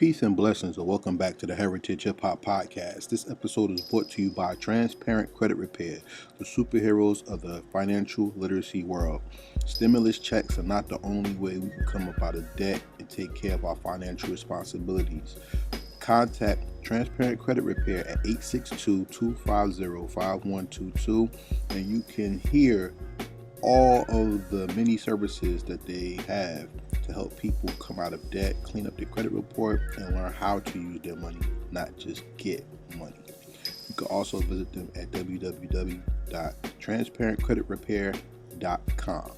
Peace and blessings, and welcome back to the Heritage Hip Hop Podcast. This episode is brought to you by Transparent Credit Repair, the superheroes of the financial literacy world. Stimulus checks are not the only way we can come up out of debt and take care of our financial responsibilities. Contact Transparent Credit Repair at 862-250-5122, and you can hear all of the many services that they have to help people come out of debt, clean up their credit report, and learn how to use their money, not just get money. You can also visit them at www.transparentcreditrepair.com.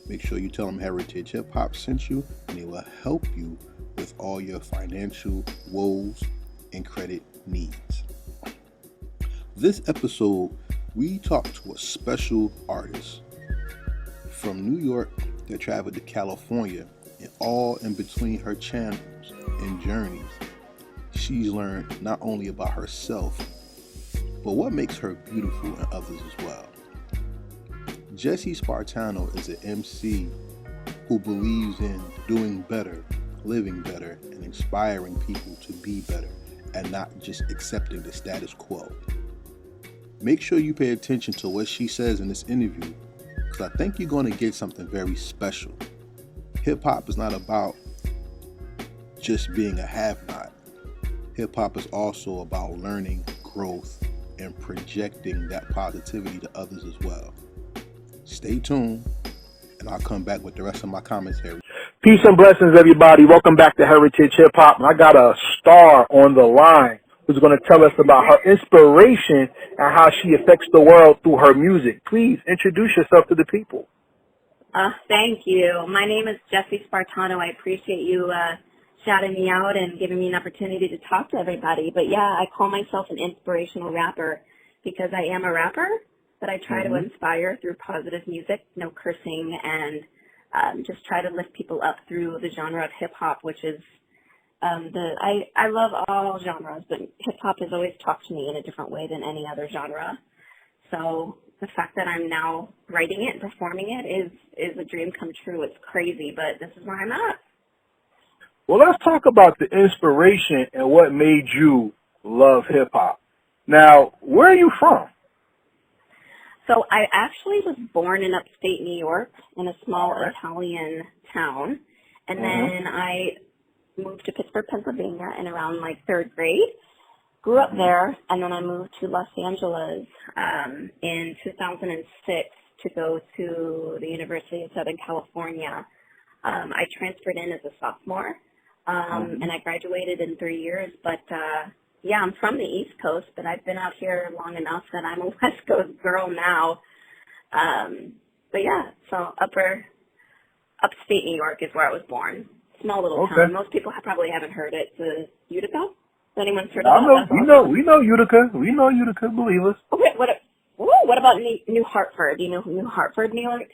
Make sure you tell them Heritage Hip Hop sent you, and they will help you with all your financial woes and credit needs. This episode, we talk to a special artist from New York that traveled to California, and all in between her channels and journeys, she's learned not only about herself, but what makes her beautiful in others as well. Jessie Spartano is an MC who believes in doing better, living better, and inspiring people to be better, and not just accepting the status quo. Make sure you pay attention to what she says in this interview, because I think you're going to get something very special. Hip-hop is not about just being a have-not. Hip-hop is also about learning, growth, and projecting that positivity to others as well. Stay tuned, and I'll come back with the rest of my commentary. Peace and blessings, everybody. Welcome back to Heritage Hip Hop. I got a star on the line who's going to tell us about her inspiration and how she affects the world through her music. Please introduce yourself to the people. Thank you. My name is Jessie Spartano. I appreciate you shouting me out and giving me an opportunity to talk to everybody. But yeah, I call myself an inspirational rapper because I am a rapper, but I try to inspire through positive music, no cursing, and just try to lift people up through the genre of hip-hop, which is I love all genres, but hip-hop has always talked to me in a different way than any other genre. So the fact that I'm now writing it and performing it is a dream come true. It's crazy, but this is where I'm at. Well, let's talk about the inspiration and what made you love hip-hop. Now, where are you from? So I actually was born in upstate New York in a small Italian town, and then I moved to Pittsburgh, Pennsylvania in around like third grade. Grew up there, and then I moved to Los Angeles in 2006 to go to the University of Southern California. I transferred in as a sophomore, and I graduated in 3 years. But, yeah, I'm from the East Coast, but I've been out here long enough that I'm a West Coast girl now. But, yeah, so upstate New York is where I was born. Small little town. Most people probably haven't heard it. It's Utica. Anyone heard of that? We know Utica. We know Utica, believe us. Okay, what about New Hartford? Do you know New Hartford, New York?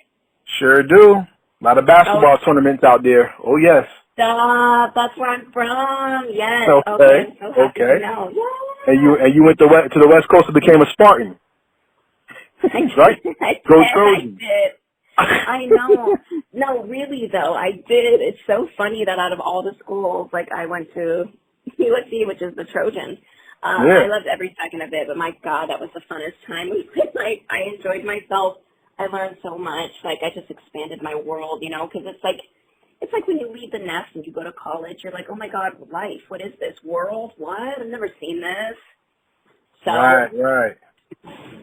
Sure do. A lot of basketball tournaments out there. Oh, yes. That's where I'm from. Yes. Okay. I'm so happy to know. Yeah. And you went to the West Coast and became a Spartan. Right? Go Trojans. I did. I know. No, really though, I did. It's so funny that out of all the schools, like I went to USC, which is the Trojans. I loved every second of it, but my God, that was the funnest time. Like, I enjoyed myself. I learned so much. Like, I just expanded my world, because it's like when you leave the nest and you go to college, you're like, oh my God, life. What is this? World? What? I've never seen this. So, right.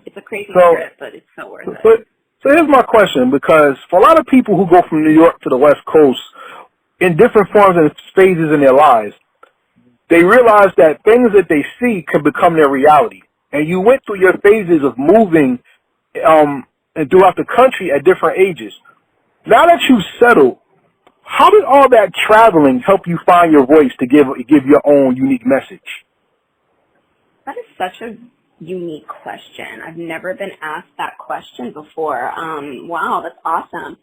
It's a crazy trip, but it's so worth it. So here's my question, because for a lot of people who go from New York to the West Coast in different forms and phases in their lives, they realize that things that they see can become their reality. And you went through your phases of moving and throughout the country at different ages. Now that you've settled, how did all that traveling help you find your voice to give your own unique message? That is such a unique question. I've never been asked that question before. Wow, that's awesome.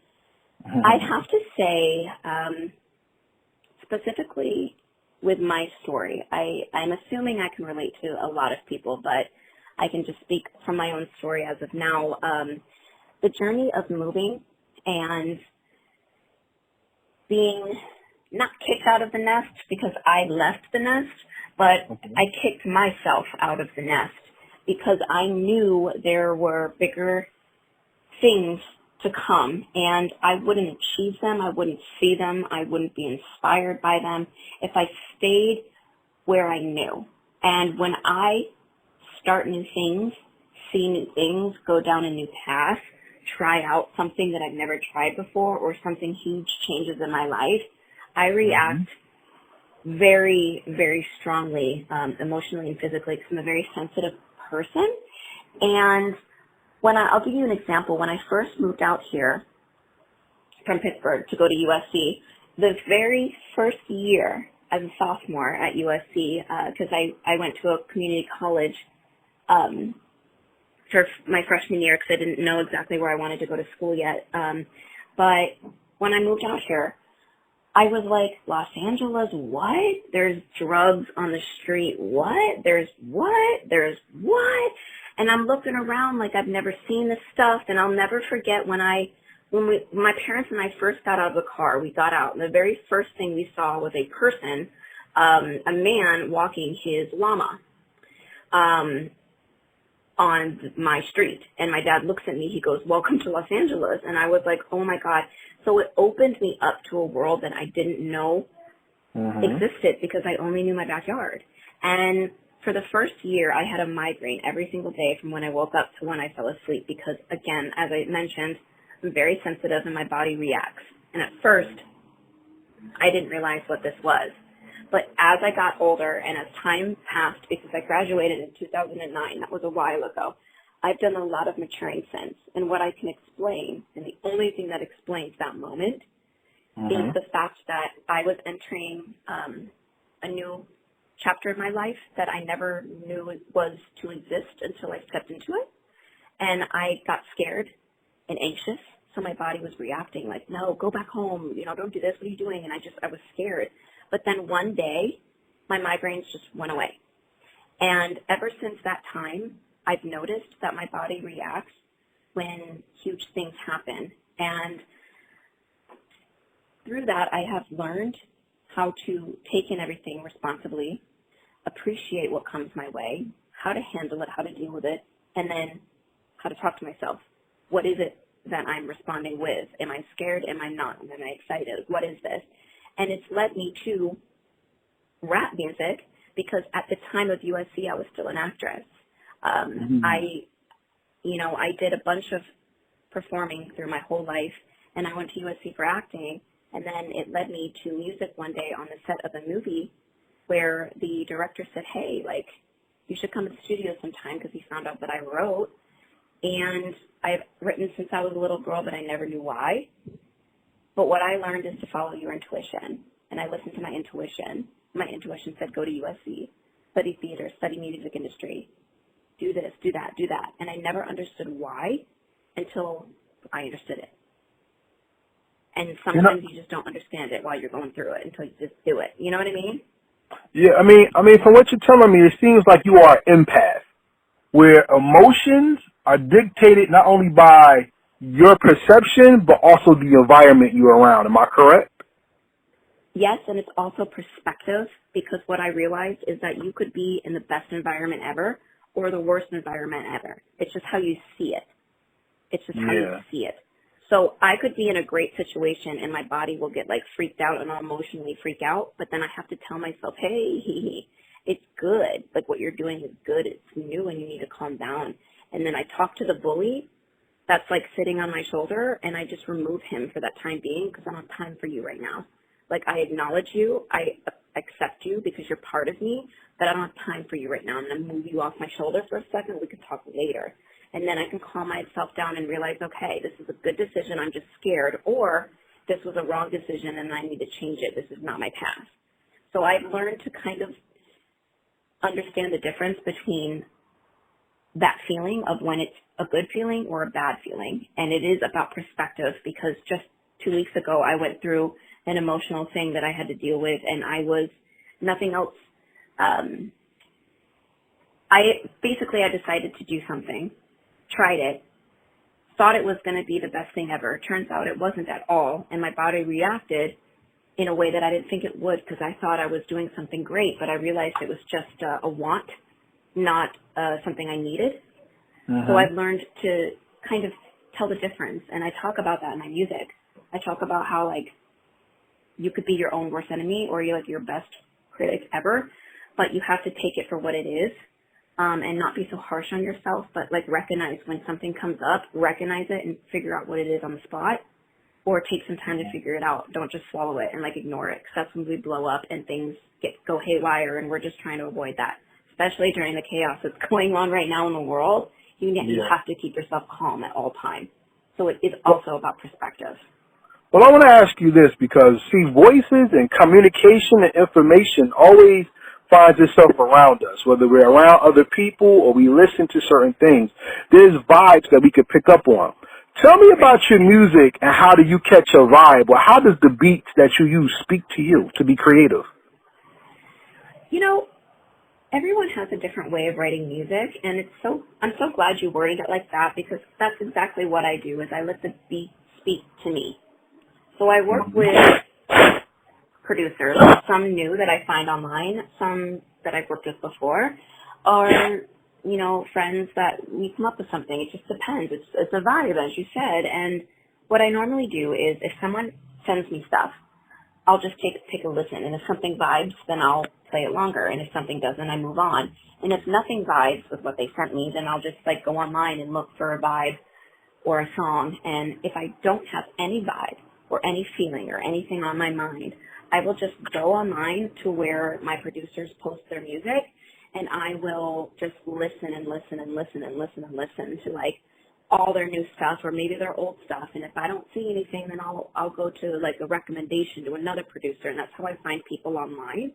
I'd have to say, specifically with my story, I'm assuming I can relate to a lot of people, but I can just speak from my own story as of now. The journey of moving and being not kicked out of the nest because I left the nest, but I kicked myself out of the nest because I knew there were bigger things to come, and I wouldn't achieve them, I wouldn't see them, I wouldn't be inspired by them if I stayed where I knew. And when I start new things, see new things, go down a new path, try out something that I've never tried before, or something huge changes in my life, I react very, very strongly, emotionally and physically, because I'm a very sensitive person. And I'll give you an example. When I first moved out here from Pittsburgh to go to USC, the very first year as a sophomore at USC, because I went to a community college for my freshman year because I didn't know exactly where I wanted to go to school yet. But when I moved out here, I was like, Los Angeles, what? There's drugs on the street. What? There's what? There's what? And I'm looking around like I've never seen this stuff. And I'll never forget when my parents and I first got out of the car, we got out, and the very first thing we saw was a person, a man walking his llama on my street. And my dad looks at me, he goes, welcome to Los Angeles. And I was like, oh my God. So it opened me up to a world that I didn't know existed because I only knew my backyard. And for the first year, I had a migraine every single day from when I woke up to when I fell asleep because, again, as I mentioned, I'm very sensitive and my body reacts. And at first, I didn't realize what this was. But as I got older and as time passed, because I graduated in 2009, that was a while ago, I've done a lot of maturing since. And what I can explain, and the only thing that explains that moment, is the fact that I was entering a new chapter of my life that I never knew it was to exist until I stepped into it. And I got scared and anxious. So my body was reacting like, no, go back home. Don't do this. What are you doing? And I was scared. But then one day, my migraines just went away. And ever since that time, I've noticed that my body reacts when huge things happen. And through that, I have learned how to take in everything responsibly, appreciate what comes my way, how to handle it, how to deal with it, and then how to talk to myself. What is it that I'm responding with? Am I scared? Am I not? Am I excited? What is this? And it's led me to rap music because at the time of USC, I was still an actress. I did a bunch of performing through my whole life, and I went to USC for acting, and then it led me to music one day on the set of a movie where the director said, hey, you should come to the studio sometime because he found out that I wrote. And I've written since I was a little girl, but I never knew why. But what I learned is to follow your intuition. And I listened to my intuition. My intuition said, go to USC, study theater, study music industry, do this, do that, do that. And I never understood why until I understood it. And sometimes you just don't understand it while you're going through it until you just do it. You know what I mean? Yeah, I mean, from what you're telling me, it seems like you are an empath, where emotions are dictated not only by your perception, but also the environment you're around. Am I correct? Yes, and it's also perspective, because what I realized is that you could be in the best environment ever or the worst environment ever. It's just how you see it. It's just how you see it. So I could be in a great situation and my body will get freaked out and I'll emotionally freak out, but then I have to tell myself, hey, it's good. What you're doing is good. It's new and you need to calm down. And then I talk to the bully that's sitting on my shoulder and I just remove him for that time being because I don't have time for you right now. I acknowledge you. I accept you because you're part of me, but I don't have time for you right now. I'm going to move you off my shoulder for a second. We can talk later. And then I can calm myself down and realize, okay, this is a good decision. I'm just scared. Or this was a wrong decision and I need to change it. This is not my path. So I've learned to kind of understand the difference between that feeling of when it's a good feeling or a bad feeling. And it is about perspective because just 2 weeks ago, I went through an emotional thing that I had to deal with and I was nothing else. I decided to do something, tried it, thought it was going to be the best thing ever. Turns out it wasn't at all, and my body reacted in a way that I didn't think it would, because I thought I was doing something great, but I realized it was just a want, not something I needed. So I've learned to kind of tell the difference, and I talk about that in my music. I talk about how, like, you could be your own worst enemy or you're, like, your best critic ever, but you have to take it for what it is, and not be so harsh on yourself, but, like, recognize when something comes up, recognize it and figure out what it is on the spot, or take some time to figure it out. Don't just swallow it and, like, ignore it, because that's when we blow up and things go haywire, and we're just trying to avoid that, especially during the chaos that's going on right now in the world. You have to keep yourself calm at all times. So it is also about perspective. Well, I want to ask you this because, see, voices and communication and information always finds itself around us, whether we're around other people or we listen to certain things. There's vibes that we can pick up on. Tell me about your music and how do you catch a vibe, or how does the beats that you use speak to you to be creative? You know, everyone has a different way of writing music, and I'm so glad you worded it like that, because that's exactly what I do, is I let the beat speak to me. So I work with producers, some new that I find online, some that I've worked with before, or, you know, friends that we come up with something. It just depends. It's a vibe, as you said, and what I normally do is if someone sends me stuff, I'll just take a listen, and if something vibes, then I'll play it longer, and if something doesn't, I move on. And if nothing vibes with what they sent me, then I'll just, like, go online and look for a vibe or a song, and if I don't have any vibe or any feeling or anything on my mind, I will just go online to where my producers post their music, and I will just listen and listen and listen and listen and listen to, like, all their new stuff or maybe their old stuff. And if I don't see anything, then I'll go to, like, a recommendation to another producer, and that's how I find people online.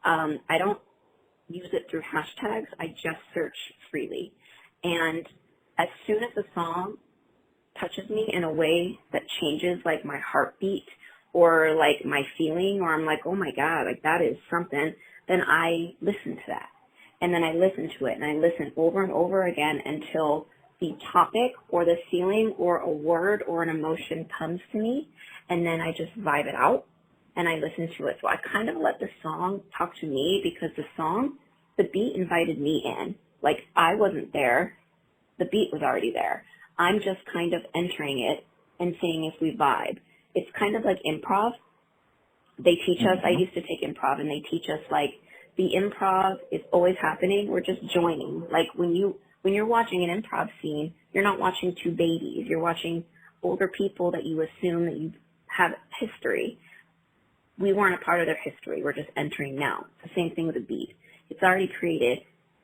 I don't use it through hashtags. I just search freely. And as soon as the song touches me in a way that changes, like, my heartbeat or, like, my feeling, or I'm like, oh my God, like, that is something, then I listen to that. And then I listen to it, and I listen over and over again until the topic or the feeling or a word or an emotion comes to me, and then I just vibe it out and I listen to it. So I kind of let the song talk to me, because the beat invited me in. Like, I wasn't there. The beat was already there. I'm just kind of entering it and seeing if we vibe. It's kind of like improv. They teach us, I used to take improv, and they teach us, like, the improv is always happening. We're just joining. Like, when you're watching an improv scene, you're not watching two babies. You're watching older people that you assume that you have history. We weren't a part of their history. We're just entering now. It's the same thing with a beat. It's already created,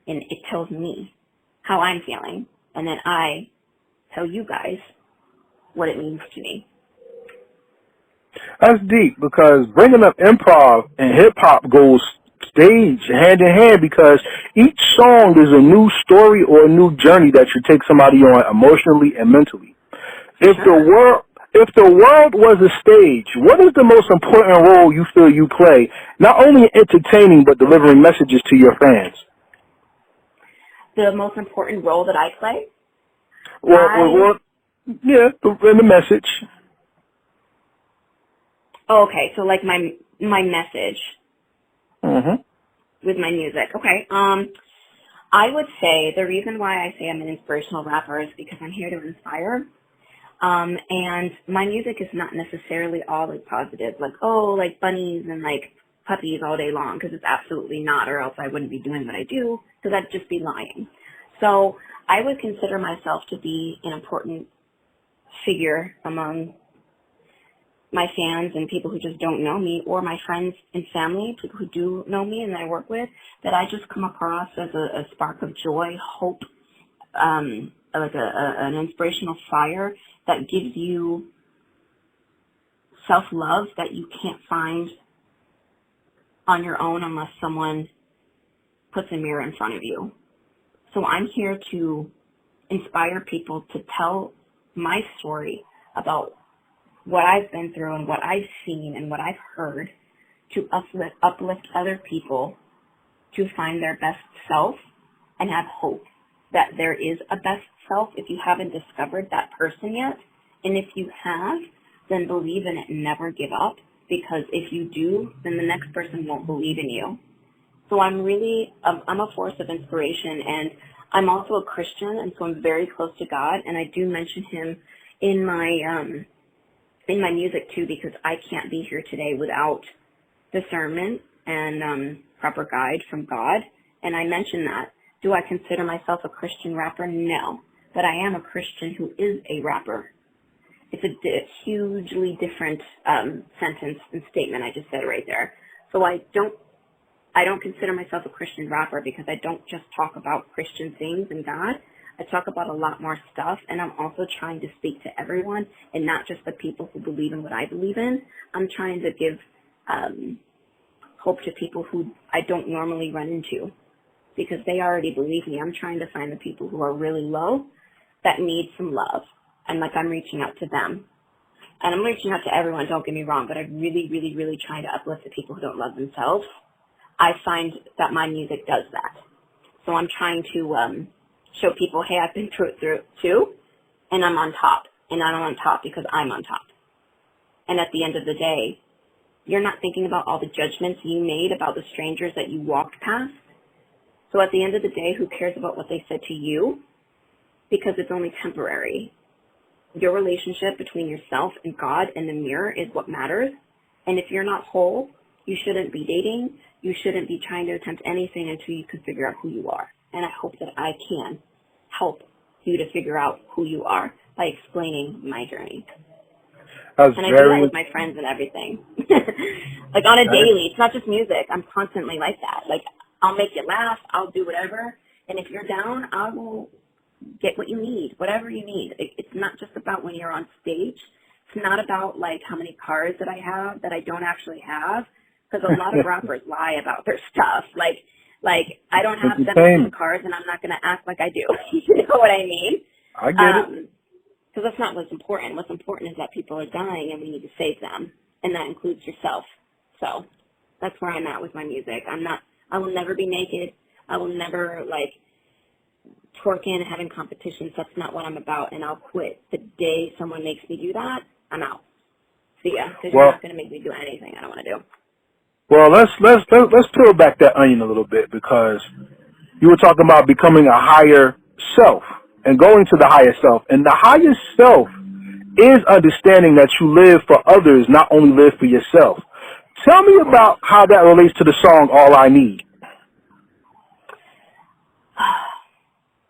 and it tells me how I'm feeling, and then I tell you guys what it means to me. That's deep, because bringing up improv and hip-hop goes stage hand in hand, because each song is a new story or a new journey that you take somebody on emotionally and mentally. If the world was a stage, what is the most important role you feel you play, not only in entertaining but delivering messages to your fans? The most important role that I play? In the message. Okay, so, like, my message with my music. Okay. I would say the reason why I say I'm an inspirational rapper is because I'm here to inspire. And my music is not necessarily all, like, positive, like, oh, like, bunnies and, like, puppies all day long, because it's absolutely not, or else I wouldn't be doing what I do, because I'd just be lying. So I would consider myself to be an important figure among my fans and people who just don't know me, or my friends and family, people who do know me and that I work with, that I just come across as a spark of joy, hope, like an inspirational fire that gives you self-love that you can't find on your own unless someone puts a mirror in front of you. So I'm here to inspire people to tell my story about what I've been through and what I've seen and what I've heard, to uplift other people to find their best self and have hope that there is a best self if you haven't discovered that person yet. And if you have, then believe in it and never give up, because if you do, then the next person won't believe in you. So I'm a force of inspiration, and I'm also a Christian, and so I'm very close to God, and I do mention him in my music too, because I can't be here today without discernment and proper guide from God, and I mention that. Do I consider myself a Christian rapper? No, but I am a Christian who is a rapper. It's a hugely different sentence and statement I just said right there. So I don't consider myself a Christian rapper because I don't just talk about Christian things and God. I talk about a lot more stuff, and I'm also trying to speak to everyone and not just the people who believe in what I believe in. I'm trying to give hope to people who I don't normally run into because they already believe me. I'm trying to find the people who are really low that need some love, and I'm reaching out to them. And I'm reaching out to everyone, don't get me wrong, but I'm really, really, really trying to uplift the people who don't love themselves. I find that my music does that. So I'm trying to show people, hey, I've been through it too, and I'm on top. And I'm on top because I'm on top. And at the end of the day, you're not thinking about all the judgments you made about the strangers that you walked past. So at the end of the day, who cares about what they said to you? Because it's only temporary. Your relationship between yourself and God and the mirror is what matters. And if you're not whole, you shouldn't be dating. You shouldn't be trying to attempt anything until you can figure out who you are. And I hope that I can help you to figure out who you are by explaining my journey. And I do that with my friends and everything. Like on a daily. It's not just music. I'm constantly like that. Like I'll make you laugh. I'll do whatever. And if you're down, I will get what you need, whatever you need. It's not just about when you're on stage. It's not about like how many cars that I have that I don't actually have. Because a lot of rappers lie about their stuff. Like I don't have 17 cars, and I'm not going to act like I do. You know what I mean? I get it. Because that's not what's important. What's important is that people are dying, and we need to save them, and that includes yourself. So that's where I'm at with my music. I will never be naked. I will never like twerking and having competitions. That's not what I'm about, and I'll quit the day someone makes me do that. I'm out. See ya, because you're not going to make me do anything I don't want to do. Well, let's peel back that onion a little bit, because you were talking about becoming a higher self and going to the higher self. And the higher self is understanding that you live for others, not only live for yourself. Tell me about how that relates to the song All I Need.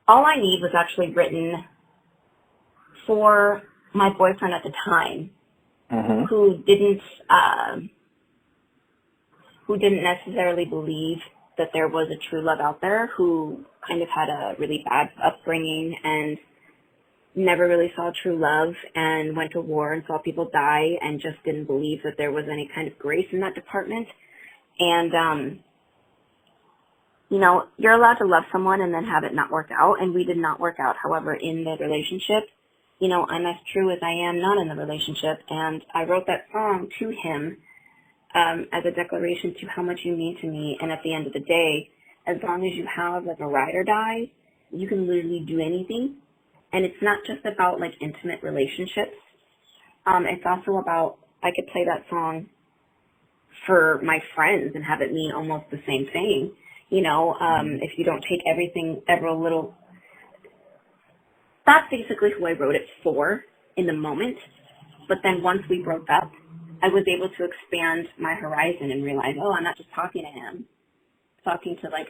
All I Need was actually written for my boyfriend at the time, who didn't necessarily believe that there was a true love out there, who kind of had a really bad upbringing and never really saw true love and went to war and saw people die and just didn't believe that there was any kind of grace in that department. And, you know, you're allowed to love someone and then have it not work out, and we did not work out. However, in the relationship, you know, I'm as true as I am not in the relationship, and I wrote that song to him as a declaration to how much you mean to me. And at the end of the day, as long as you have like a ride or die, you can literally do anything. And it's not just about like intimate relationships. It's also about, I could play that song for my friends and have it mean almost the same thing. You know, if you don't take everything ever little, that's basically who I wrote it for in the moment. But then once we broke up, I was able to expand my horizon and realize, oh, I'm not just talking to him. I'm talking to like,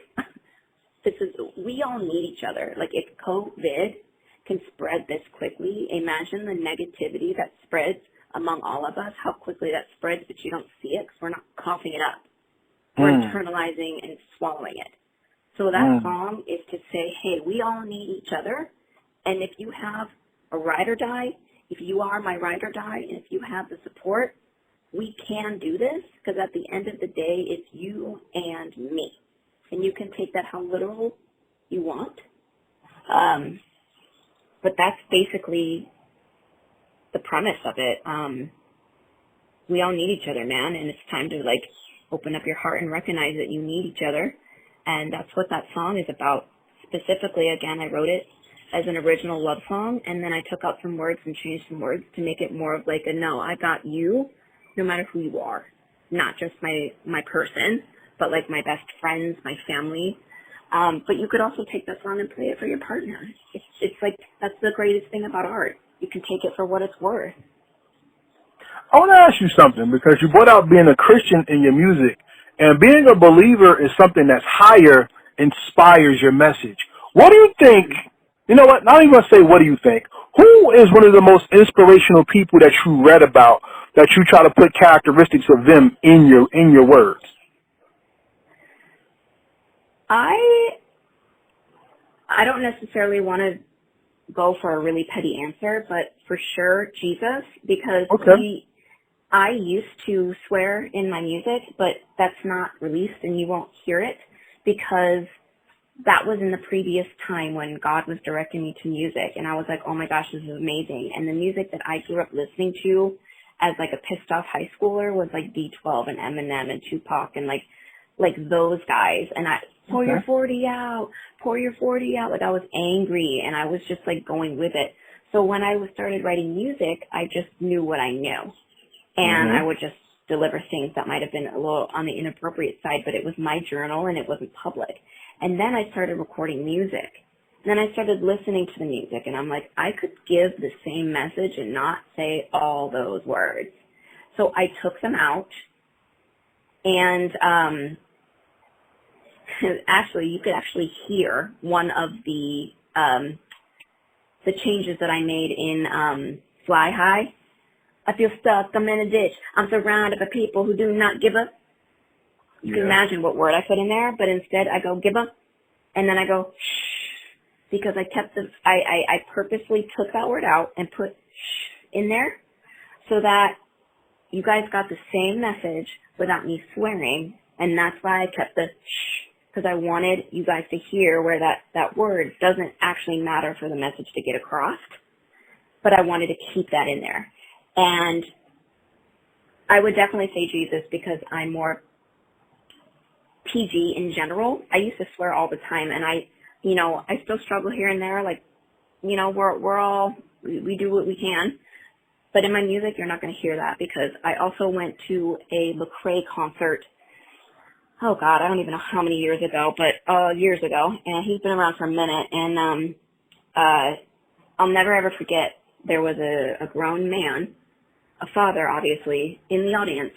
we all need each other. Like if COVID can spread this quickly, imagine the negativity that spreads among all of us, how quickly that spreads, but you don't see it because we're not coughing it up. We're internalizing and swallowing it. So that song is to say, hey, we all need each other. And if you have a ride or die, if you are my ride or die, and if you have the support, we can do this, because at the end of the day, it's you and me. And you can take that how literal you want. But that's basically the premise of it. We all need each other, man, and it's time to, like, open up your heart and recognize that you need each other. And that's what that song is about. Specifically, again, I wrote it as an original love song, and then I took out some words and changed some words to make it more of like a, no, I got you, no matter who you are, not just my person, but like my best friends, my family. But you could also take that song and play it for your partner. It's like, that's the greatest thing about art. You can take it for what it's worth. I want to ask you something, because you brought out being a Christian in your music, and being a believer is something that's higher, inspires your message. What do you think? You know what? Not even going to say what do you think. Who is one of the most inspirational people that you read about that you try to put characteristics of them in your words? I don't necessarily want to go for a really petty answer, but for sure Jesus, because I used to swear in my music, but that's not released and you won't hear it because that was in the previous time when God was directing me to music, and I was like, oh my gosh, this is amazing. And the music that I grew up listening to as like a pissed off high schooler was like D12 and Eminem and Tupac and like those guys. And pour your 40 out, pour your 40 out. Like I was angry and I was just like going with it. So when I started writing music, I just knew what I knew. And I would just deliver things that might have been a little on the inappropriate side, but it was my journal and it wasn't public. And then I started recording music. And then I started listening to the music, and I'm like, I could give the same message and not say all those words. So I took them out, and actually, you could actually hear one of the changes that I made in Fly High. I feel stuck, I'm in a ditch, I'm surrounded by people who do not give up. You can imagine what word I put in there, but instead I go give up, and then I go shh, because I kept I purposely took that word out and put shh in there so that you guys got the same message without me swearing, and that's why I kept the shh, because I wanted you guys to hear where that word doesn't actually matter for the message to get across, but I wanted to keep that in there. And I would definitely say Jesus because I'm more PG in general. I used to swear all the time, and I still struggle here and there. Like, we do what we can. But in my music, you're not going to hear that because I also went to a Lecrae concert. Oh God, I don't even know how many years ago, but years ago. And he's been around for a minute. And I'll never ever forget. There was a grown man, a father, obviously, in the audience,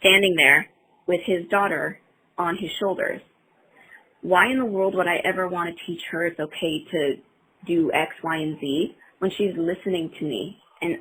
standing there with his daughter on his shoulders. Why in the world would I ever want to teach her it's okay to do X, Y, and Z when she's listening to me? And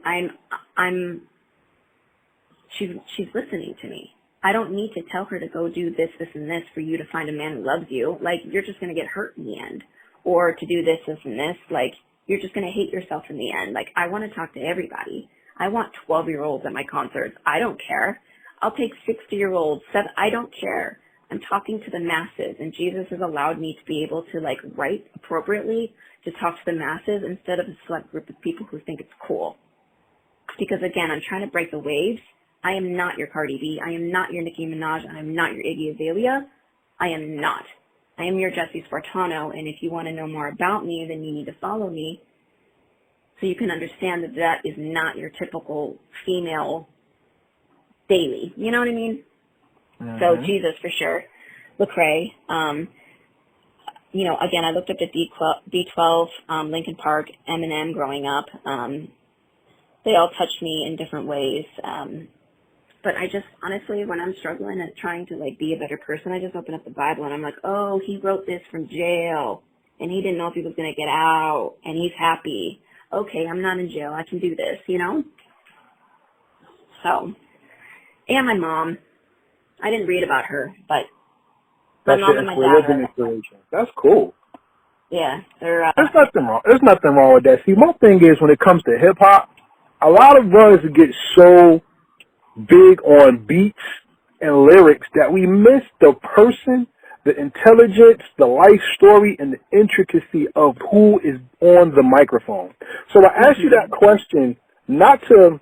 she's listening to me. I don't need to tell her to go do this, this, and this for you to find a man who loves you. Like, you're just going to get hurt in the end. Or to do this, this, and this. Like, you're just going to hate yourself in the end. Like, I want to talk to everybody. I want 12-year-olds at my concerts. I don't care. I'll take 60-year-olds. I don't care. I'm talking to the masses, and Jesus has allowed me to be able to, like, write appropriately to talk to the masses instead of a select group of people who think it's cool. Because, again, I'm trying to break the waves. I am not your Cardi B. I am not your Nicki Minaj. I am not your Iggy Azalea. I am not. I am your Jessie Spartano, and if you want to know more about me, then you need to follow me so you can understand that that is not your typical female daily. You know what I mean? So Jesus for sure. Lecrae. Again, I looked up at D12, Linkin Park, Eminem growing up. They all touched me in different ways. But I just, honestly, when I'm struggling at trying to, like, be a better person, I just open up the Bible and I'm like, oh, he wrote this from jail, and he didn't know if he was going to get out, and he's happy. Okay, I'm not in jail. I can do this, you know? So, and my mom. I didn't read about her, but my mom and my dad are... That's cool. Yeah, they're... There's nothing wrong. There's nothing wrong with that. See, my thing is when it comes to hip-hop, a lot of us get so big on beats and lyrics that we miss the person, the intelligence, the life story, and the intricacy of who is on the microphone. So I asked you that question not to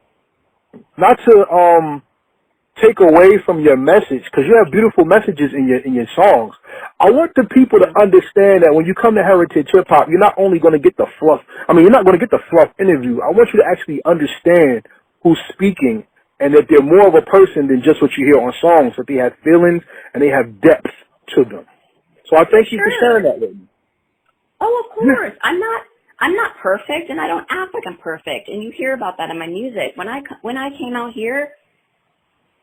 take away from your message, because you have beautiful messages in your songs. I want the people to understand that when you come to Heritage Hip Hop, you're not only going to get the fluff. I mean, you're not going to get the fluff interview. I want you to actually understand who's speaking and that they're more of a person than just what you hear on songs, that they have feelings and they have depth to them. So I thank you for sharing that with me. Oh, of course. I'm not perfect, and I don't act like I'm perfect. And you hear about that in my music. When I came out here,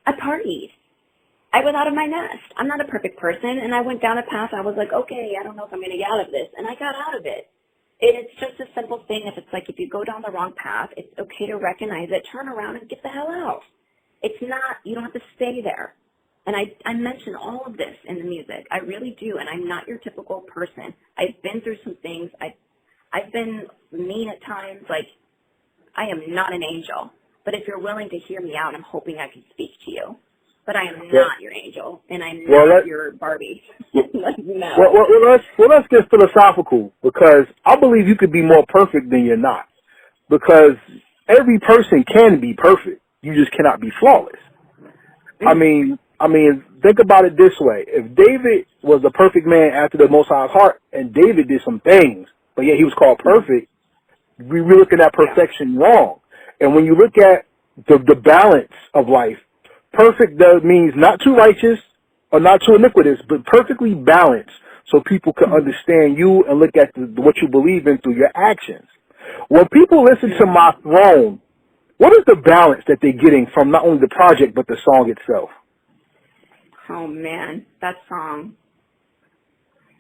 I partied. I was out of my nest. I'm not a perfect person, and I went down a path. I was like, okay, I don't know if I'm going to get out of this, and I got out of it. It's just a simple thing. If you go down the wrong path, it's okay to recognize it, turn around, and get the hell out. It's not, you don't have to stay there. And I mention all of this in the music. I really do, and I'm not your typical person. I've been through some things. I've been mean at times. Like, I am not an angel. But if you're willing to hear me out, I'm hoping I can speak to you. But I am not your angel, and I'm not your Barbie. Like, no. Let's get philosophical, because I believe you could be more perfect than you're not. Because every person can be perfect. You just cannot be flawless. I mean, think about it this way. If David was a perfect man after the Most High's heart, and David did some things, but yet he was called perfect, we're looking at perfection wrong. And when you look at the balance of life, perfect means not too righteous or not too iniquitous, but perfectly balanced, so people can understand you and look at what you believe in through your actions. When people listen to My Throne, what is the balance that they're getting from not only the project but the song itself? Oh man, that song.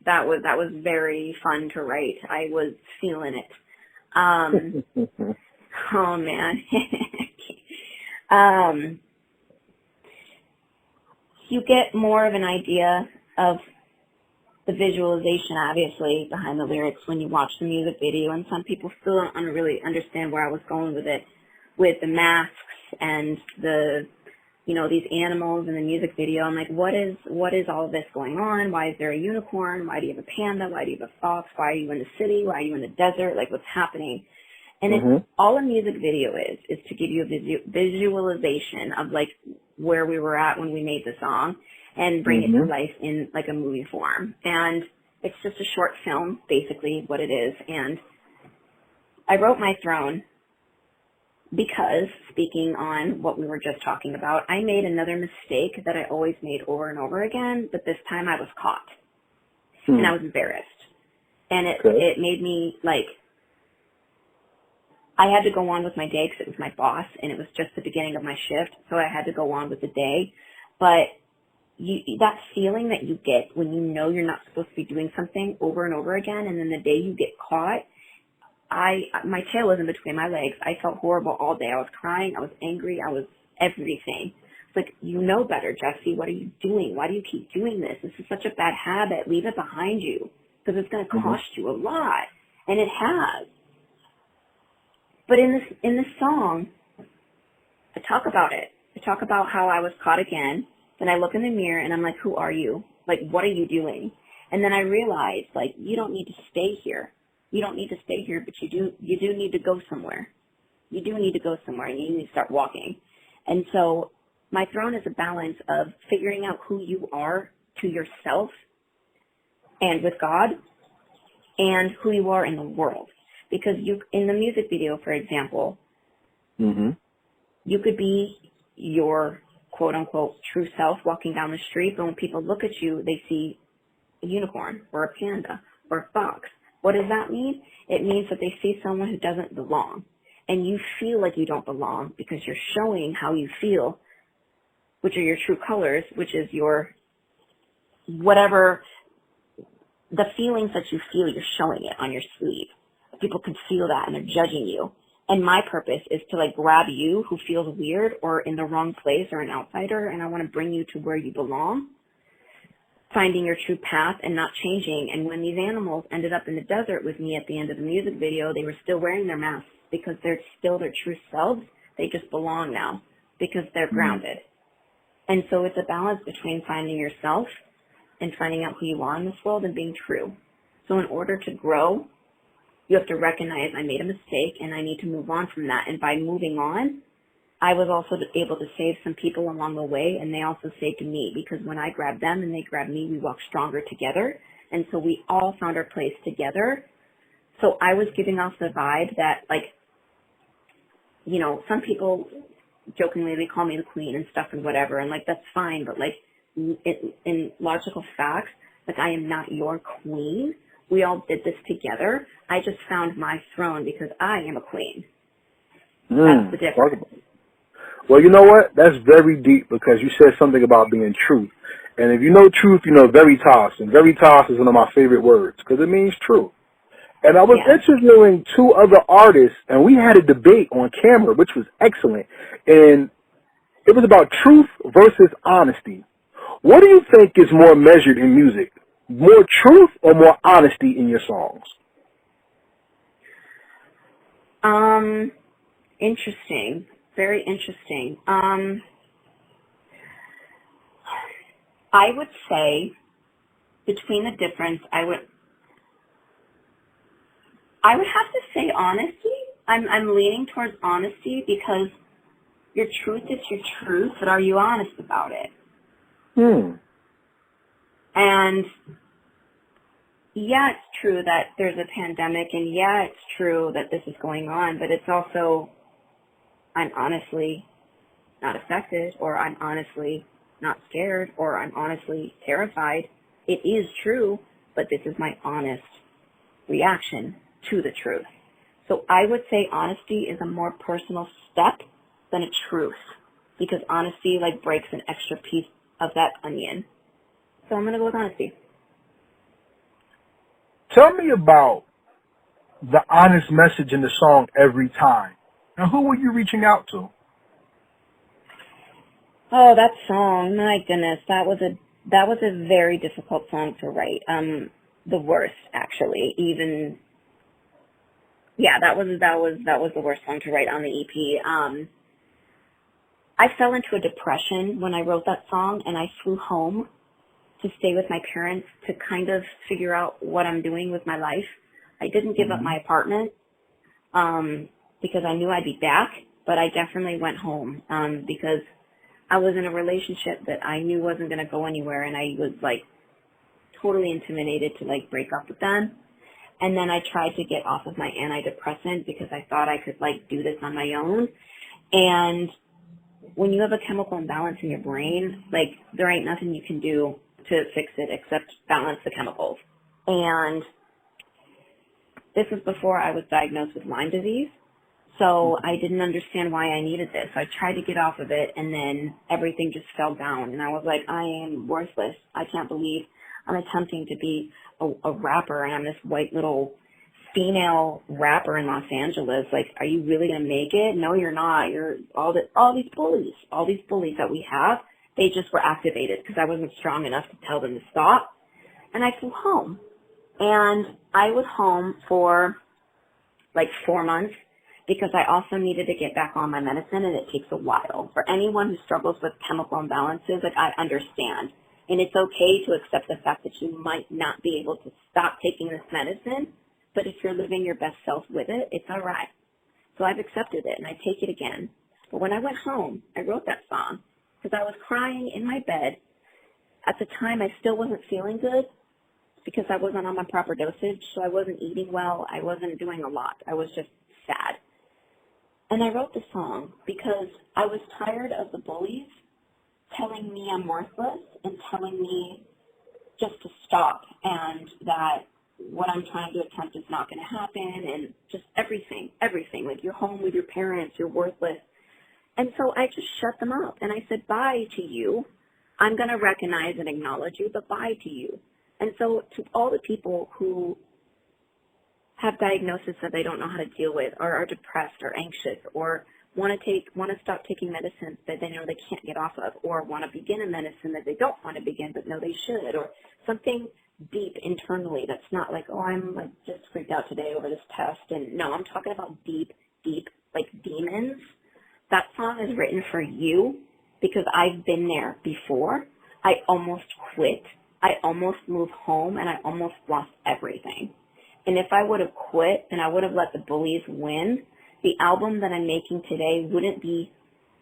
That was very fun to write. I was feeling it. Oh man. You get more of an idea of the visualization, obviously, behind the lyrics when you watch the music video, and some people still don't really understand where I was going with it, with the masks and the, these animals in the music video. I'm like, what is all this going on? Why is there a unicorn? Why do you have a panda? Why do you have a fox? Why are you in the city? Why are you in the desert? Like, what's happening? And all a music video is to give you a visualization of, like, where we were at when we made the song and bring it to life in, like, a movie form. And it's just a short film, basically, what it is. And I wrote My Throne because, speaking on what we were just talking about, I made another mistake that I always made over and over again, but this time I was caught. And I was embarrassed. And it made me, like, I had to go on with my day because it was my boss, and it was just the beginning of my shift, so I had to go on with the day. But that feeling that you get when you know you're not supposed to be doing something over and over again, and then the day you get caught, my tail was in between my legs. I felt horrible all day. I was crying. I was angry. I was everything. It's like, you know better, Jessie. What are you doing? Why do you keep doing this? This is such a bad habit. Leave it behind you, because it's going to cost you a lot, and it has. But in this song, I talk about it. I talk about how I was caught again. Then I look in the mirror and I'm like, who are you? Like, what are you doing? And then I realized, like, you don't need to stay here. You don't need to stay here, but you do need to go somewhere. You do need to go somewhere, and you need to start walking. And so My Throne is a balance of figuring out who you are to yourself and with God, and who you are in the world. Because in the music video, for example, you could be your quote-unquote true self walking down the street, but when people look at you, they see a unicorn or a panda or a fox. What does that mean? It means that they see someone who doesn't belong. And you feel like you don't belong because you're showing how you feel, which are your true colors, which is your whatever, the feelings that you feel, you're showing it on your sleeve. People can feel that, and they're judging you. And my purpose is to, like, grab you who feels weird or in the wrong place or an outsider, and I want to bring you to where you belong, finding your true path and not changing. And when these animals ended up in the desert with me at the end of the music video, they were still wearing their masks because they're still their true selves. They just belong now because they're grounded. And so it's a balance between finding yourself and finding out who you are in this world and being true. So in order to grow, you have to recognize I made a mistake and I need to move on from that. And by moving on, I was also able to save some people along the way, and they also saved me, because when I grabbed them and they grabbed me, we walked stronger together. And so we all found our place together. So I was giving off the vibe that, like, some people jokingly they call me the queen and stuff and whatever, and like that's fine, but like in logical facts, like I am not your queen. We all did this together. I just found my throne because I am a queen. That's the difference. Well, you know what? That's very deep because you said something about being truth. And if you know truth, you know veritas. And veritas is one of my favorite words because it means true. And I was interviewing two other artists, and we had a debate on camera, which was excellent. And it was about truth versus honesty. What do you think is more measured in music? More truth or more honesty in your songs? Interesting. Very interesting. I would say between the difference, I would have to say honesty. I'm leaning towards honesty because your truth is your truth, but are you honest about it? And yeah, it's true that there's a pandemic, and yeah, it's true that this is going on, but it's also, I'm honestly not affected, or I'm honestly not scared, or I'm honestly terrified. It is true, but this is my honest reaction to the truth. So I would say honesty is a more personal step than a truth, because honesty like breaks an extra piece of that onion. So I'm going to go with honesty. Tell me about the honest message in the song Every Time. And who were you reaching out to? Oh, that song, my goodness, that was a very difficult song to write. The worst, actually. That was the worst song to write on the EP. I fell into a depression when I wrote that song, and I flew home to stay with my parents to kind of figure out what I'm doing with my life. I didn't give up my apartment because I knew I'd be back, but I definitely went home because I was in a relationship that I knew wasn't going to go anywhere, and I was like totally intimidated to like break up with them. And then I tried to get off of my antidepressant because I thought I could like do this on my own. And when you have a chemical imbalance in your brain, like there ain't nothing you can do to fix it except balance the chemicals. And this was before I was diagnosed with Lyme disease. So I didn't understand why I needed this. I tried to get off of it, and then everything just fell down. And I was like, I am worthless. I can't believe I'm attempting to be a rapper, and I'm this white little female rapper in Los Angeles. Like, are you really going to make it? No, you're not. You're all these bullies that we have, they just were activated because I wasn't strong enough to tell them to stop. And I flew home. And I was home for like 4 months because I also needed to get back on my medicine, and it takes a while. For anyone who struggles with chemical imbalances, like I understand. And it's okay to accept the fact that you might not be able to stop taking this medicine, but if you're living your best self with it, it's all right. So I've accepted it, and I take it again. But when I went home, I wrote that song because I was crying in my bed. At the time, I still wasn't feeling good because I wasn't on my proper dosage, so I wasn't eating well. I wasn't doing a lot. I was just sad. And I wrote the song because I was tired of the bullies telling me I'm worthless and telling me just to stop and that what I'm trying to attempt is not going to happen, and just everything. Like, you're home with your parents, you're worthless. And so I just shut them up, and I said, bye to you. I'm going to recognize and acknowledge you, but bye to you. And so to all the people who have diagnoses that they don't know how to deal with, or are depressed or anxious, or want to stop taking medicines that they know they can't get off of, or want to begin a medicine that they don't want to begin but know they should, or something deep internally that's not like, oh, I'm like just freaked out today over this test. And no, I'm talking about deep, like demons. That song is written for you because I've been there before. I almost quit. I almost moved home, and I almost lost everything. And if I would have quit and I would have let the bullies win, the album that I'm making today wouldn't be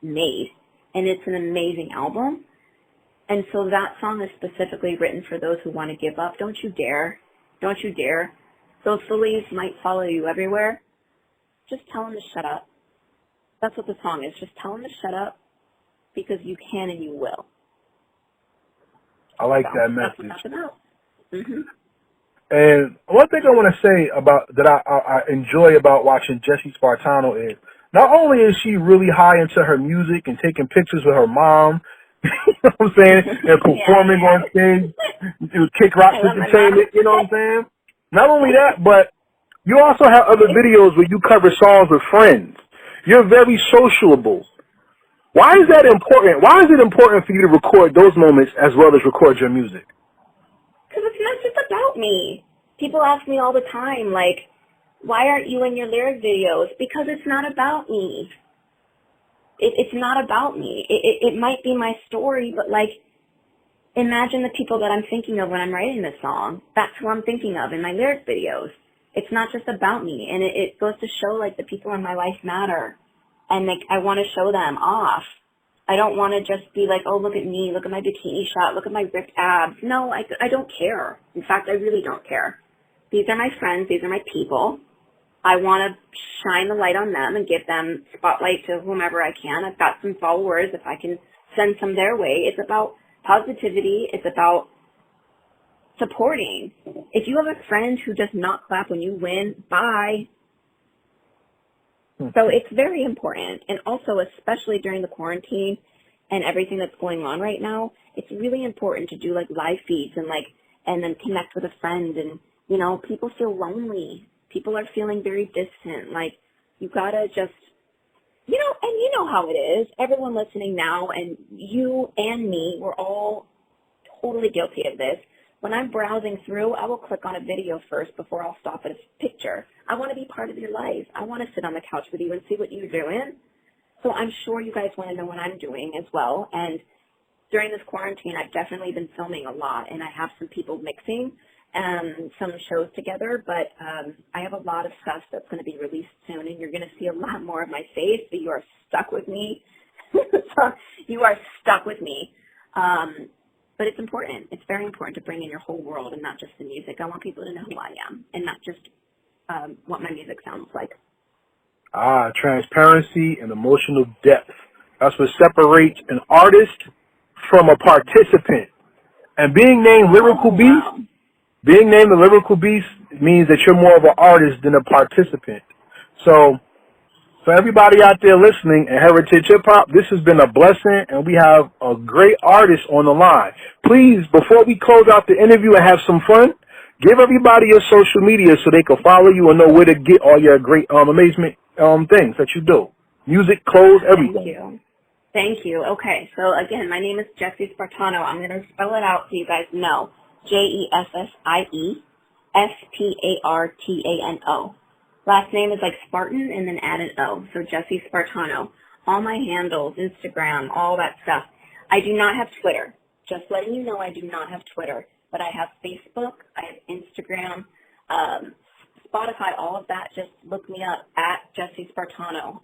made. And it's an amazing album. And so that song is specifically written for those who want to give up. Don't you dare. Don't you dare. Those bullies might follow you everywhere. Just tell them to shut up. That's what the song is. Just tell them to shut up because you can and you will. I like So that that's what message. that's about. Mm-hmm. And one thing I want to say about that I enjoy about watching Jessie Spartano is not only is she really high into her music and taking pictures with her mom, you know what I'm saying, and performing Yeah. on stage with Kick Rocks I love my Entertainment, mom. you know what I'm saying? Not only that, but you also have other videos where you cover songs with friends. You're very sociable. Why is that important? Why is it important for you to record those moments as well as record your music? Because it's not just about me. People ask me all the time, like, why aren't you in your lyric videos? Because it's not about me. It's not about me. It might be my story, but, like, imagine the people that I'm thinking of when I'm writing this song. That's who I'm thinking of in my lyric videos. It's not just about me, and it goes to show, like, the people in my life matter, and, like, I want to show them off. I don't want to just be like, oh, look at me, look at my bikini shot, look at my ripped abs. No, I don't care. In fact, I really don't care. These are my friends. These are my people. I want to shine the light on them and give them spotlight to whomever I can. I've got some followers. If I can send some their way, it's about positivity. It's about supporting. If you have a friend who does not clap when you win, bye. So it's very important. And also, especially during the quarantine and everything that's going on right now, it's really important to do like live feeds and then connect with a friend. And, you know, people feel lonely. People are feeling very distant. Like, you gotta just, you know, and you know how it is. Everyone listening now, and you and me, we're all totally guilty of this. When I'm browsing through, I will click on a video first before I'll stop at a picture. I want to be part of your life. I want to sit on the couch with you and see what you're doing. So I'm sure you guys want to know what I'm doing as well. And during this quarantine, I've definitely been filming a lot, and I have some people mixing some shows together. But I have a lot of stuff that's going to be released soon, and you're going to see a lot more of my face. So you are stuck with me. So you are stuck with me. But it's important. It's very important to bring in your whole world and not just the music. I want people to know who I am and not just what my music sounds like. Transparency and emotional depth. That's what separates an artist from a participant. And being named Lyrical Beast, being named the Lyrical Beast means that you're more of an artist than a participant. So, for everybody out there listening in Heritage Hip Hop, this has been a blessing, and we have a great artist on the line. Please, before we close out the interview and have some fun, give everybody your social media so they can follow you and know where to get all your great amazement things that you do. Music, clothes, everything. Thank you. Thank you. Okay, so again, my name is Jessie Spartano. I'm going to spell it out so you guys know. JESSIE-SPARTANO. Last name is like Spartan and then add an O, so Jessie Spartano. All my handles, Instagram, all that stuff. I do not have Twitter. Just letting you know I do not have Twitter, but I have Facebook, I have Instagram, Spotify, all of that. Just look me up at Jessie Spartano.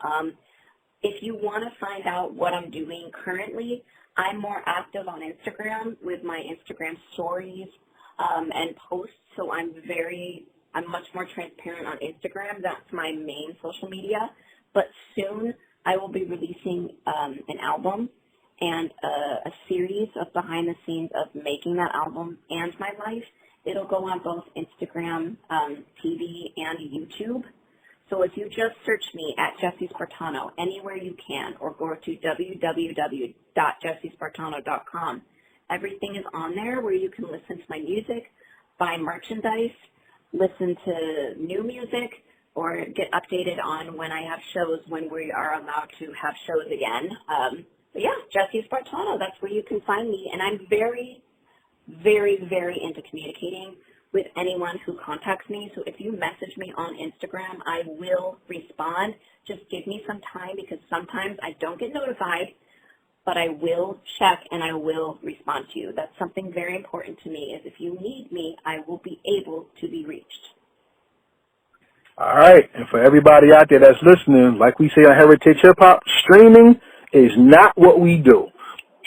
If you want to find out what I'm doing currently, I'm more active on Instagram with my Instagram stories and posts, so I'm much more transparent on Instagram. That's my main social media. But soon I will be releasing an album and a series of behind the scenes of making that album and my life. It'll go on both Instagram, TV, and YouTube. So if you just search me at Jessie Spartano anywhere you can, or go to www.jessiespartano.com, everything is on there where you can listen to my music, buy merchandise, listen to new music, or get updated on when I have shows, when we are allowed to have shows again. But yeah, Jessie Spartano, that's where you can find me. And I'm very, very, very into communicating with anyone who contacts me. So if you message me on Instagram, I will respond. Just give me some time because sometimes I don't get notified, but I will check and I will respond to you. That's something very important to me, is if you need me, I will be able to be reached. All right. And for everybody out there that's listening, like we say on Heritage Hip Hop, streaming is not what we do.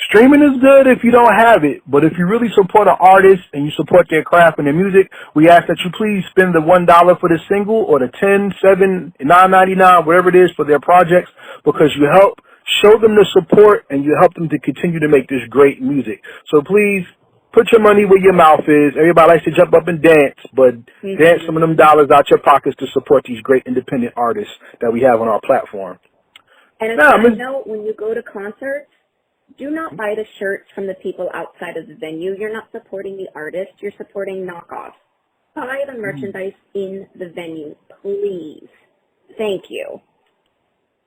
Streaming is good if you don't have it, but if you really support an artist and you support their craft and their music, we ask that you please spend the $1 for the single or the 10, 7, 9.99, whatever it is for their projects, because you help show them the support and you help them to continue to make this great music. So please put your money where your mouth is. Everybody likes to jump up and dance, but dance some of them dollars out your pockets to support these great independent artists that we have on our platform. And Now, a note, when you go to concerts, do not buy the shirts from the people outside of the venue. You're not supporting the artist. You're supporting knockoffs. Buy the merchandise in the venue, please. Thank you.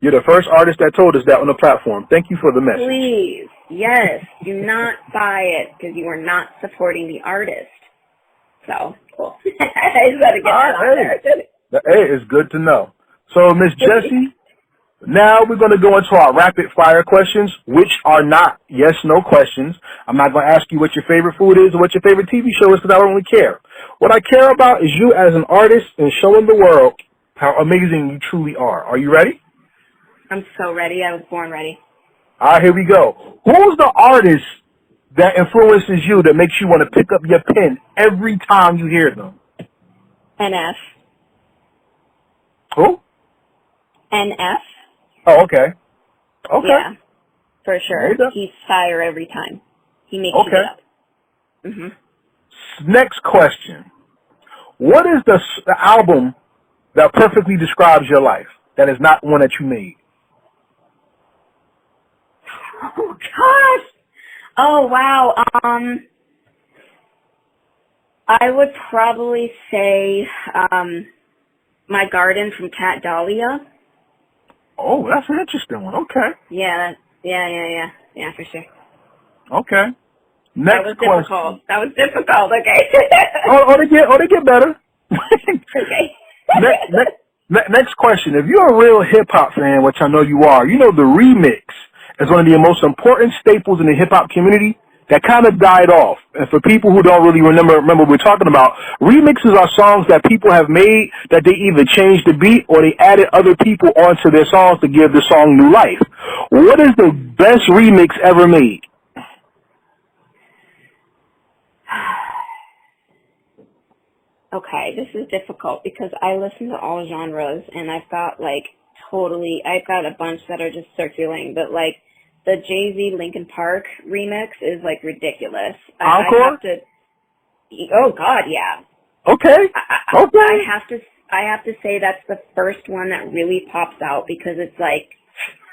You're the first artist that told us that on the platform. Thank you for the message. Please. Yes. Do not buy it because you are not supporting the artist. So, cool. I just got to get that out there. Hey, it's good to know. So, Miss Jessie, now we're going to go into our rapid fire questions, which are not yes/no questions. I'm not going to ask you what your favorite food is or what your favorite TV show is because I don't really care. What I care about is you as an artist and showing the world how amazing you truly are. Are you ready? I'm so ready. I was born ready. All right, here we go. Who's the artist that influences you that makes you want to pick up your pen every time you hear them? NF. Who? NF. Oh, okay. Okay. Yeah, for sure. Okay. He's fire every time. He makes you get up. Mm-hmm. Next question. What is the album that perfectly describes your life that is not one that you made? Oh, gosh. Oh, wow. I would probably say My Garden from Cat Dahlia. Oh, that's an interesting one. Okay. Yeah, for sure. Okay. Next That was question. difficult. That was difficult, okay. they get better. Okay. Next question. If you're a real hip-hop fan, which I know you are, you know the remix is one of the most important staples in the hip-hop community that kind of died off. And for people who don't really remember what we're talking about, remixes are songs that people have made that they either changed the beat or they added other people onto their songs to give the song new life. What is the best remix ever made? Okay, this is difficult because I listen to all genres and I've got a bunch that are just circulating, but like the Jay-Z Linkin Park remix is like ridiculous. Encore? Oh God, yeah. Okay. I have to say that's the first one that really pops out because it's like,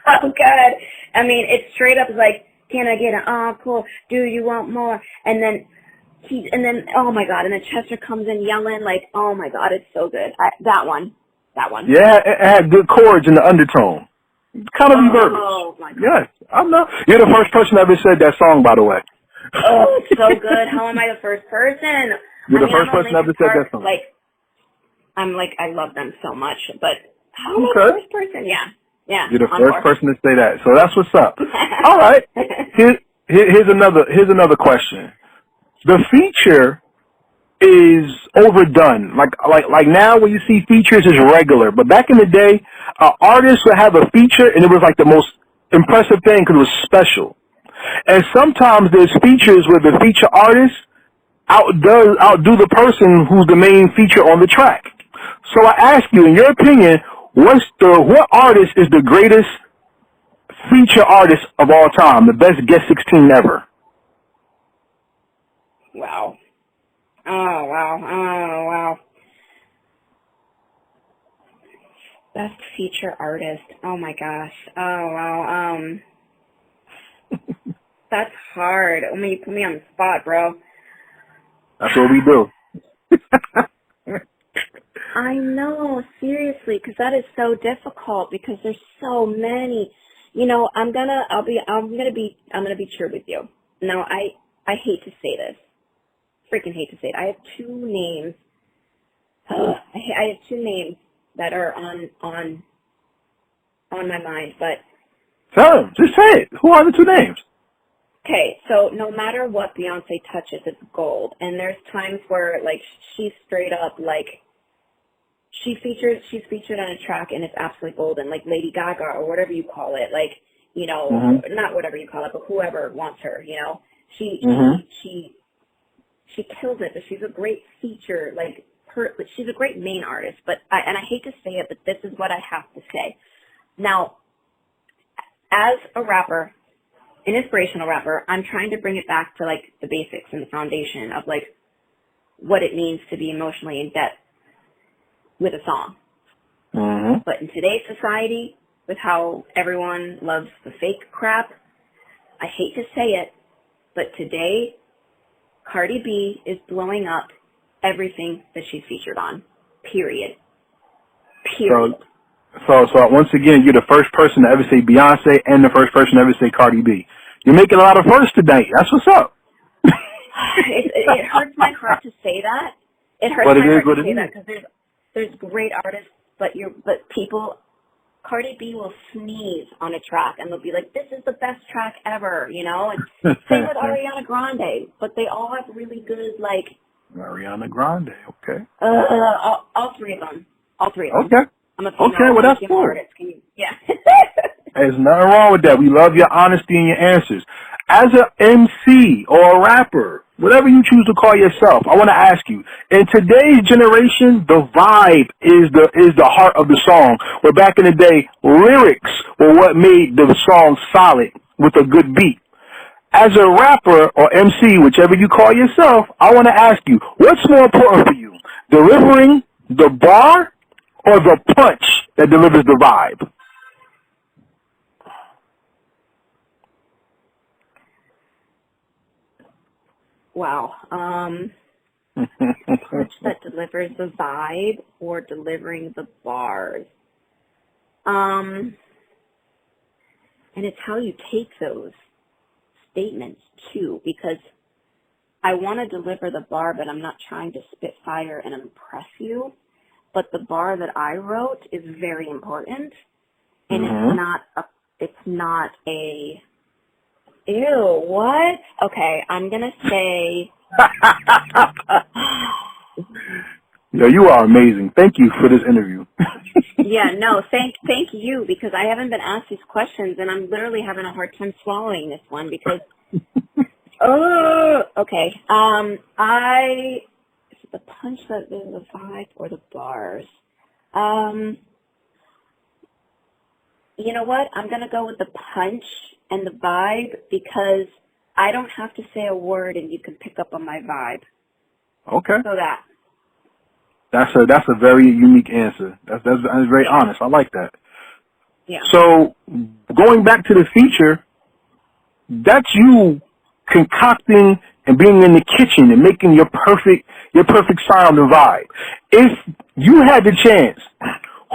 oh God. I mean, it's straight up like, can I get an encore? Do you want more? And then oh my God, and then Chester comes in yelling like, oh my God, it's so good. That one. Yeah, it had good chords in the undertone. Kind of reverb. Oh my God. Yes, I know. You're the first person that ever said that song, by the way. Oh, it's so good. How am I the first person? You're the first person that ever said that song. I love them so much, but how am I the first person? Yeah. You're the first person to say that, so that's what's up. All right. Here's another question. The feature is overdone. Like now when you see features is regular, but back in the day, artists would have a feature and it was like the most impressive thing because it was special. And sometimes there's features where the feature artist outdo the person who's the main feature on the track. So I ask you, in your opinion, what artist is the greatest feature artist of all time, the best Guest 16 ever? Wow. Oh, wow. Best feature artist. Oh, my gosh. Oh, wow. That's hard. You put me on the spot, bro. That's what we do. I know, seriously, because that is so difficult because there's so many. You know, I'm gonna be true with you. Now, I hate to say this. Freaking hate to say it. I have two names. I have two names that are on my mind, but tell them. Just say it. Who are the two names? Okay, so no matter what Beyonce touches, it's gold. And there's times where like she's straight up like she's featured on a track and it's absolutely golden, like Lady Gaga or whatever you call it. Like you know, not whatever you call it, but whoever wants her, you know. She kills it, but she's a great feature, like, she's a great main artist, and I hate to say it, but this is what I have to say. Now, as a rapper, an inspirational rapper, I'm trying to bring it back to, like, the basics and the foundation of, like, what it means to be emotionally in depth with a song. But in today's society, with how everyone loves the fake crap, I hate to say it, but today, Cardi B is blowing up everything that she's featured on. Period. So once again, you're the first person to ever say Beyonce and the first person to ever say Cardi B. You're making a lot of firsts tonight. That's what's up. It hurts my heart to say that. It hurts my heart to say that because there's great artists, but people, Cardi B will sneeze on a track and they'll be like, "This is the best track ever," you know. And same with Ariana Grande, but they all have really good, like, Ariana Grande. Okay. All three of them. Okay. I'm a female. Okay, well, that's cool. Artist. Can you? Yeah. There's nothing wrong with that. We love your honesty and your answers. As an MC or a rapper, whatever you choose to call yourself, I want to ask you, in today's generation, the vibe is the heart of the song, where back in the day, lyrics were what made the song solid with a good beat. As a rapper or MC, whichever you call yourself, I want to ask you, what's more important for you, delivering the bar or the punch that delivers the vibe? Wow. Punch that delivers the vibe or delivering the bars. And it's how you take those statements too, because I want to deliver the bar, but I'm not trying to spit fire and impress you. But the bar that I wrote is very important, and it's not a ew, what? Okay, I'm gonna say. Yo, you are amazing. Thank you for this interview. Yeah, no, thank you, because I haven't been asked these questions, and I'm literally having a hard time swallowing this one because. Okay. Is it the punch that is the vibe or the bars? You know what? I'm gonna go with the punch and the vibe because I don't have to say a word and you can pick up on my vibe. Okay. So that's a very unique answer. That's very honest. I like that. Yeah. So going back to the feature, that's you concocting and being in the kitchen and making your perfect sound and vibe. If you had the chance,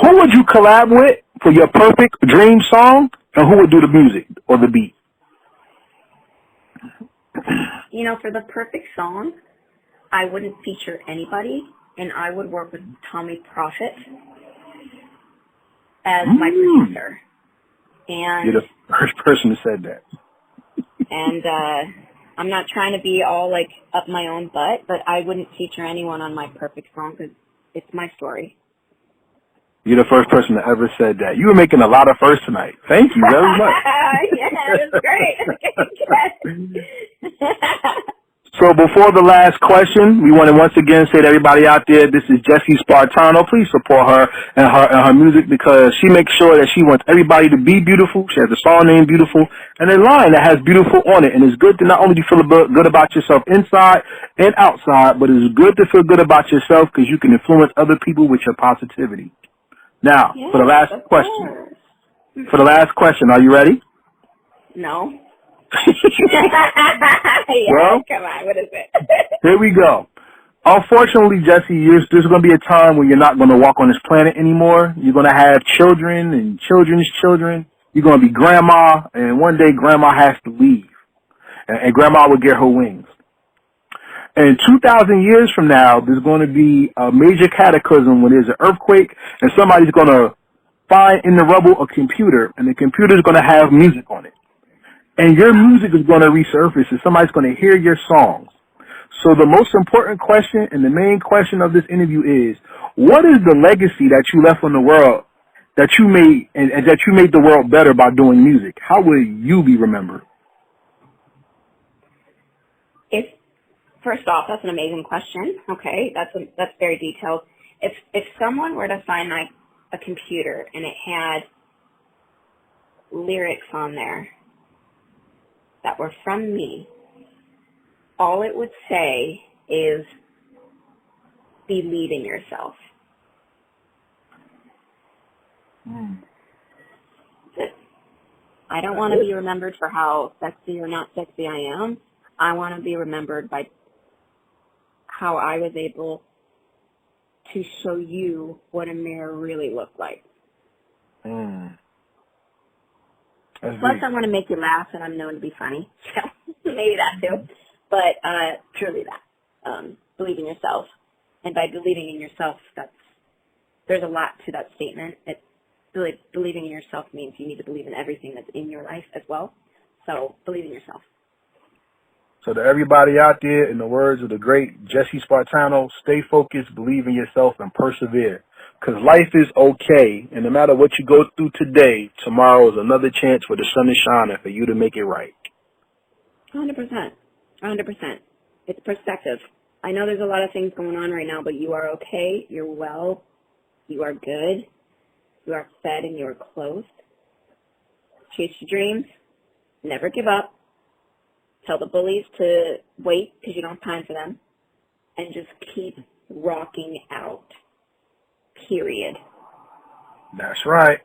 who would you collab with for your perfect dream song, and who would do the music or the beat? You know, for the perfect song, I wouldn't feature anybody, and I would work with Tommy Profit as my producer. And you're the first person who said that. And I'm not trying to be all, like, up my own butt, but I wouldn't feature anyone on my perfect song because it's my story. You're the first person that ever said that. You were making a lot of firsts tonight. Thank you very much. Yeah, it was great. So before the last question, we want to once again say to everybody out there, this is Jessie Spartano. Please support her and her music because she makes sure that she wants everybody to be beautiful. She has a song named Beautiful and a line that has beautiful on it. And it's good to not only feel good about yourself inside and outside, but it's good to feel good about yourself because you can influence other people with your positivity. Now, yes, for the last question. For the last question, are you ready? No. Well, come on, what is it? Here we go. Unfortunately, Jessie, there's going to be a time when you're not going to walk on this planet anymore. You're going to have children and children's children. You're going to be grandma, and one day grandma has to leave, and grandma will get her wings. And 2,000 years from now, there's going to be a major cataclysm when there's an earthquake, and somebody's going to find in the rubble a computer, and the computer's going to have music on it. And your music is going to resurface, and somebody's going to hear your songs. So the most important question and the main question of this interview is, what is the legacy that you left on the world that you made and that you made the world better by doing music, how will you be remembered? First off, that's an amazing question. Okay, that's very detailed. If someone were to find like a computer and it had lyrics on there that were from me, all it would say is believe in yourself. I don't want to be remembered for how sexy or not sexy I am. I want to be remembered by how I was able to show you what a mirror really looked like. Plus, I want to make you laugh, and I'm known to be funny, so maybe that too. But truly that. Believe in yourself. And by believing in yourself, there's a lot to that statement. Believing in yourself means you need to believe in everything that's in your life as well. So believe in yourself. So to everybody out there, in the words of the great Jessie Spartano, stay focused, believe in yourself, and persevere. Because life is okay, and no matter what you go through today, tomorrow is another chance for the sun to shine and for you to make it right. 100%. 100%. It's perspective. I know there's a lot of things going on right now, but you are okay, you're well, you are good, you are fed, and you are clothed. Chase your dreams. Never give up. Tell the bullies to wait because you don't have time for them. And just keep rocking out. Period. That's right.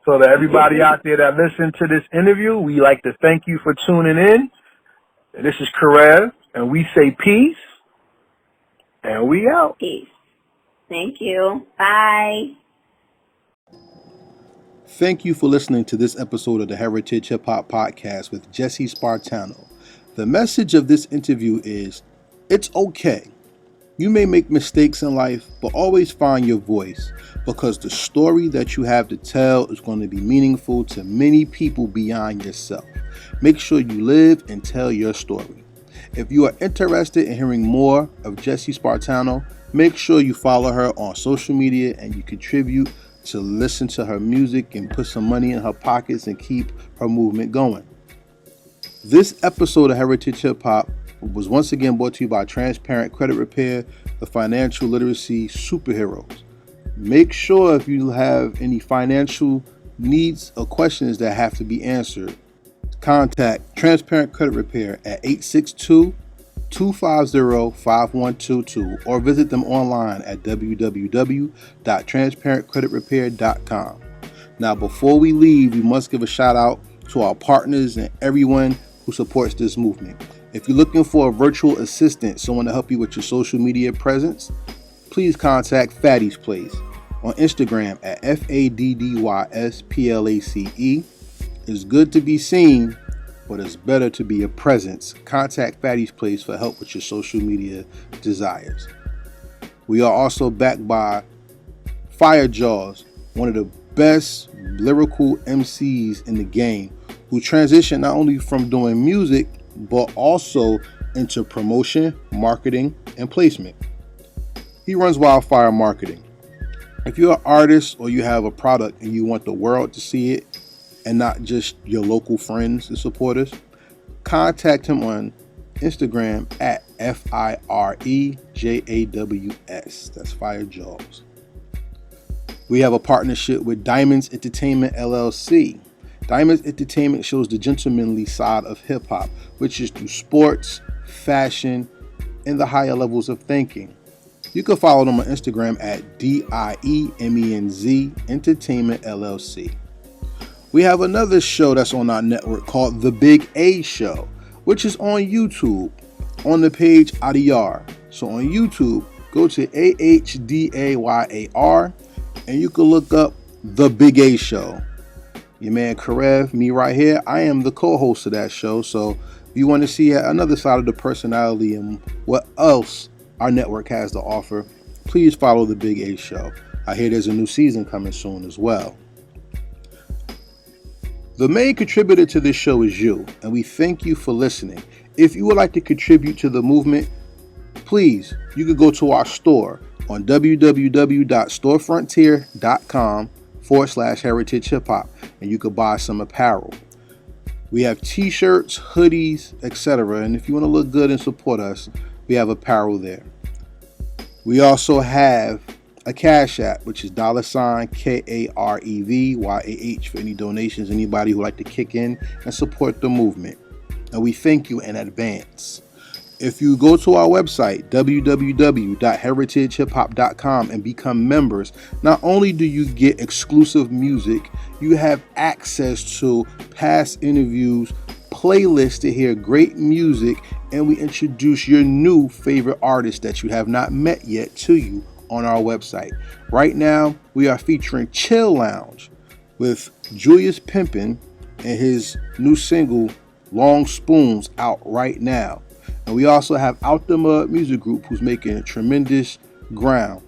So to everybody out there that listened to this interview, we like to thank you for tuning in. This is Karev, and we say peace, and we out. Peace. Thank you. Bye. Thank you for listening to this episode of the Heritage Hip Hop Podcast with Jessie Spartano. The message of this interview is, it's okay. You may make mistakes in life, but always find your voice, because the story that you have to tell is going to be meaningful to many people beyond yourself. Make sure you live and tell your story. If you are interested in hearing more of Jessie Spartano, make sure you follow her on social media and you contribute to listen to her music and put some money in her pockets and keep her movement going. This episode of Heritage Hip Hop was once again brought to you by Transparent Credit Repair, the financial literacy superheroes. Make sure if you have any financial needs or questions that have to be answered, contact Transparent Credit Repair at 862-250-5122 or visit them online at www.transparentcreditrepair.com. Now, before we leave, we must give a shout out to our partners and everyone who supports this movement. If you're looking for a virtual assistant, someone to help you with your social media presence, please contact Fatty's Place on Instagram at FADDYSPLACE. It's good to be seen, but it's better to be a presence. Contact Fatty's Place for help with your social media desires. We are also backed by Fire Jaws, one of the best lyrical MCs in the game, who transitioned not only from doing music, but also into promotion, marketing, and placement. He runs Wildfire Marketing. If you're an artist or you have a product and you want the world to see it and not just your local friends and supporters, contact him on Instagram at FIREJAWS. That's Fire Jaws. We have a partnership with Diamonds Entertainment LLC. Diamonds Entertainment shows the gentlemanly side of hip-hop, which is through sports, fashion, and the higher levels of thinking. You can follow them on Instagram at DIEMENZ Entertainment LLC. We have another show that's on our network called The Big A Show, which is on YouTube on the page Adiyar. So on YouTube, go to AHDAYAR and you can look up The Big A Show. Your man Karev, me right here, I am the co-host of that show. So if you want to see another side of the personality and what else our network has to offer, please follow The Big A Show. I hear there's a new season coming soon as well. The main contributor to this show is you, and we thank you for listening. If you would like to contribute to the movement, please, you could go to our store on www.storefrontier.com /heritage hip hop, and you could buy some apparel. We have t-shirts, hoodies, etc. And if you want to look good and support us, we have apparel there. We also have a Cash App, which is $KAREVYAH for any donations, anybody who would like to kick in and support the movement. And we thank you in advance. If you go to our website, www.heritagehiphop.com, and become members, not only do you get exclusive music, you have access to past interviews, playlists to hear great music, and we introduce your new favorite artist that you have not met yet to you on our website. Right now, we are featuring Chill Lounge with Julius Pimpin and his new single, Long Spoons, out right now. And we also have Out the Mud Music Group, who's making a tremendous ground.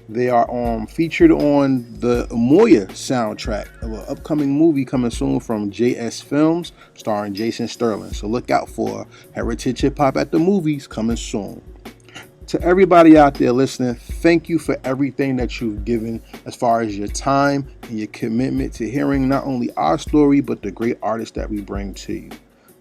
They are featured on the Moya soundtrack of an upcoming movie coming soon from JS Films, starring Jason Sterling. So look out for Heritage Hip Hop at the movies coming soon. To everybody out there listening, thank you for everything that you've given as far as your time and your commitment to hearing not only our story, but the great artists that we bring to you.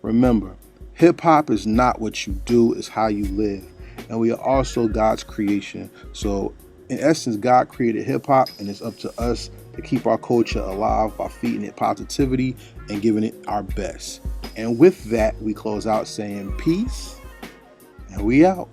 Remember, hip-hop is not what you do, it's how you live. And we are also God's creation. So, in essence, God created hip-hop, and it's up to us to keep our culture alive by feeding it positivity and giving it our best. And with that, we close out saying peace, and we out.